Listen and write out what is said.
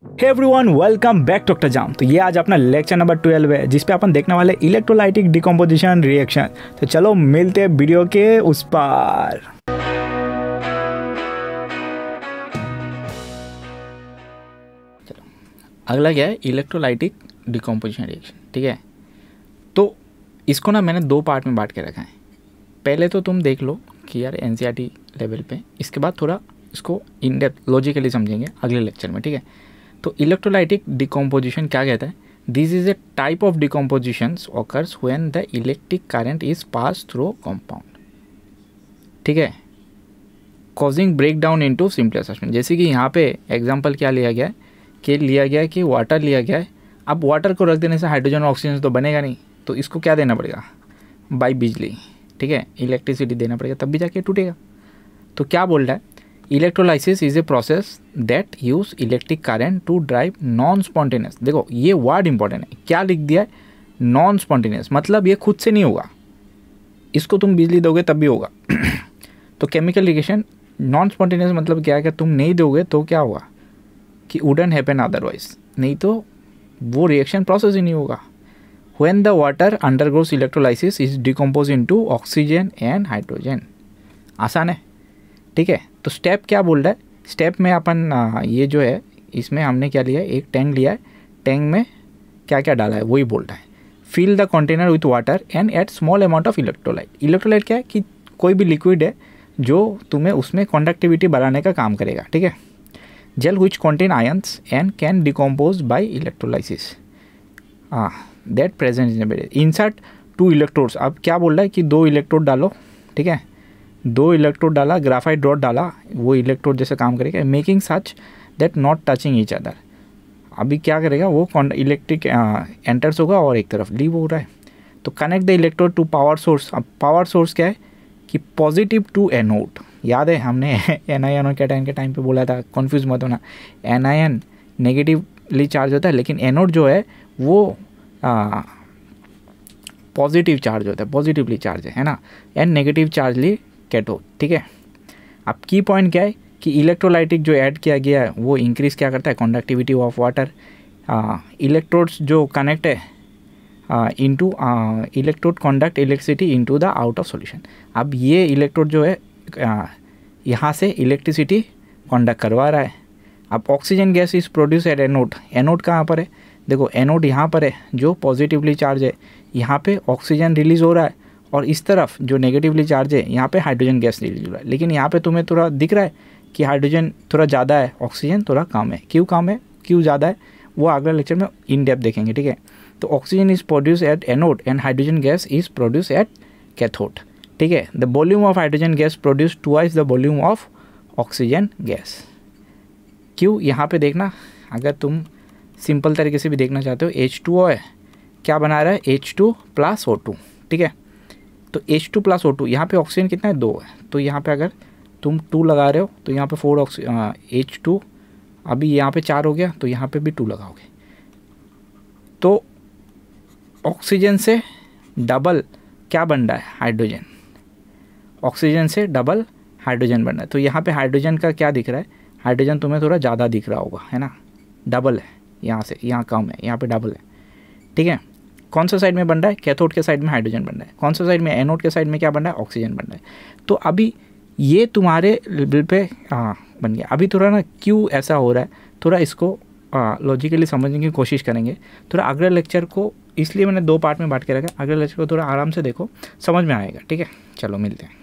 हे everyone, welcome back doctor जाम। तो ये आज अपना लेक्चर नंबर 12 है जिस पे अपन देखने वाले इलेक्ट्रोलाइटिक डिकम्पोजिशन रिएक्शन। तो चलो मिलते हैं वीडियो के उस पार। चलो अगला क्या है, इलेक्ट्रोलाइटिक डिकम्पोजिशन रिएक्शन। ठीक है, तो इसको ना मैंने दो पार्ट में बांट के रखा है। पहले तो तुम देख लो कि यार एनसीईआरटी लेवल पे, इसके बाद थोड़ा इसको इन डेप्थ लॉजिकली समझेंगे अगले लेक्चर में। ठीक है, तो इलेक्ट्रोलाइटिक डिकम्पोजिशन क्या कहता है? This is a type of decomposition occurs when the electric current is pass through compound. ठीक है, causing break down into simple substance. जैसे कि यहाँ पे एग्जांपल क्या लिया गया है कि वाटर लिया गया है। अब वाटर को रख देने से हाइड्रोजन और ऑक्सीजन तो बनेगा नहीं, तो इसको क्या देना पड़ेगा? बाई बिजली। ठीक है, इलेक्ट्रिसिटी देना पड़ेगा, तब भी जाके टूटेगा। तो क्या बोल रहा है? Electrolysis is a process that use electric current to drive non spontaneous. देखो ये वर्ड इंपॉर्टेंट है, क्या लिख दिया है? नॉन स्पॉन्टेनियस, मतलब ये खुद से नहीं होगा, इसको तुम बिजली दोगे तब भी होगा। तो केमिकल रिएक्शन नॉन स्पॉन्टेनियस मतलब क्या है कि तुम नहीं दोगे तो क्या होगा कि वुडंट हैपन अदरवाइज, नहीं तो वो रिएक्शन प्रोसेस ही नहीं होगा। When the water undergoes electrolysis is decompose into oxygen and hydrogen. आसान है। ठीक है, तो स्टेप क्या बोल रहा है? स्टेप में अपन ये जो है इसमें हमने क्या लिया है, एक टैंक लिया है, टैंक में क्या क्या डाला है वही बोल रहा है। Fill the container with water and add small amount of electrolyte. Electrolyte क्या है कि कोई भी लिक्विड है जो तुम्हें उसमें कंडक्टिविटी बढ़ाने का काम करेगा। ठीक है, gel which contain ions and can decompose by electrolysis that present in the insert two electrodes. अब क्या बोल रहा है कि दो इलेक्ट्रोड डालो। ठीक है, दो इलेक्ट्रोड डाला, ग्राफाइट रॉड डाला, वो इलेक्ट्रोड जैसे काम करेगा, making such that not touching each other. अभी क्या करेगा वो इलेक्ट्रिक एंटर्स होगा और एक तरफ लीव हो रहा है। तो connect the electrode to power source. अब पावर सोर्स क्या है कि पॉजिटिव टू एनोड। याद है हमने एनायन और कैटायन के टाइम पे बोला था, कन्फ्यूज मत होना। एनायन नेगेटिवली चार्ज होता है, लेकिन एनोड जो है वो पॉजिटिव चार्ज होता है, पॉजिटिवली चार्ज है ना, एंड नेगेटिव चार्जली कैथोड। ठीक है, अब की पॉइंट क्या है कि इलेक्ट्रोलाइटिक जो ऐड किया गया है वो इंक्रीज क्या करता है? Conductivity of water. इलेक्ट्रोड्स जो कनेक्ट है into electrode conduct electricity into the out of solution. अब ये इलेक्ट्रोड जो है यहाँ से इलेक्ट्रिसिटी कंडक्ट करवा रहा है। अब oxygen gas is produce at anode. Anode कहाँ पर है? देखो एनोड यहाँ पर है जो पॉजिटिवली चार्ज है, यहाँ पे ऑक्सीजन रिलीज हो रहा है, और इस तरफ जो नेगेटिवली चार्ज है यहाँ पे हाइड्रोजन गैस रिलीज हो रहा है। लेकिन यहाँ पे तुम्हें थोड़ा दिख रहा है कि हाइड्रोजन थोड़ा ज़्यादा है, ऑक्सीजन थोड़ा कम है। क्यों कम है, क्यों ज़्यादा है, वो अगले लेक्चर में इन डेप्थ देखेंगे। ठीक है, तो oxygen is produce at anode and hydrogen gas is produce at cathode. ठीक है, the volume of hydrogen gas produce twice the volume of oxygen gas. क्यों? यहाँ पे देखना, अगर तुम सिंपल तरीके से भी देखना चाहते हो, H2O है, क्या बना रहा है? H2 + O2। ठीक है, तो H2 + O2, यहाँ पे ऑक्सीजन कितना है? 2 है। तो यहाँ पे अगर तुम 2 लगा रहे हो तो यहाँ पे 4 H2, अभी यहाँ पे 4 हो गया तो यहाँ पे भी 2 लगाओगे, तो ऑक्सीजन से डबल क्या बन रहा है? हाइड्रोजन। ऑक्सीजन से डबल हाइड्रोजन बन रहा है। तो यहाँ पे हाइड्रोजन का क्या दिख रहा है? हाइड्रोजन तुम्हें थोड़ा ज़्यादा दिख रहा होगा, है ना, डबल है, यहाँ से यहाँ कम है, यहाँ पे डबल है। ठीक है, कौन सा साइड में बन रहा है? कैथोड के साइड में हाइड्रोजन बन रहा है। कौन सा साइड में? एनोड के साइड में क्या बन रहा है? ऑक्सीजन बन रहा है। तो अभी ये तुम्हारे लेवल पे बन गया। अभी थोड़ा ना क्यों ऐसा हो रहा है, थोड़ा इसको लॉजिकली समझने की कोशिश करेंगे। थोड़ा अगले लेक्चर को इसलिए मैंने दो पार्ट में बांट के रखा है, अगले लेक्चर को थोड़ा आराम से देखो, समझ में आएगा। ठीक है, चलो मिलते हैं।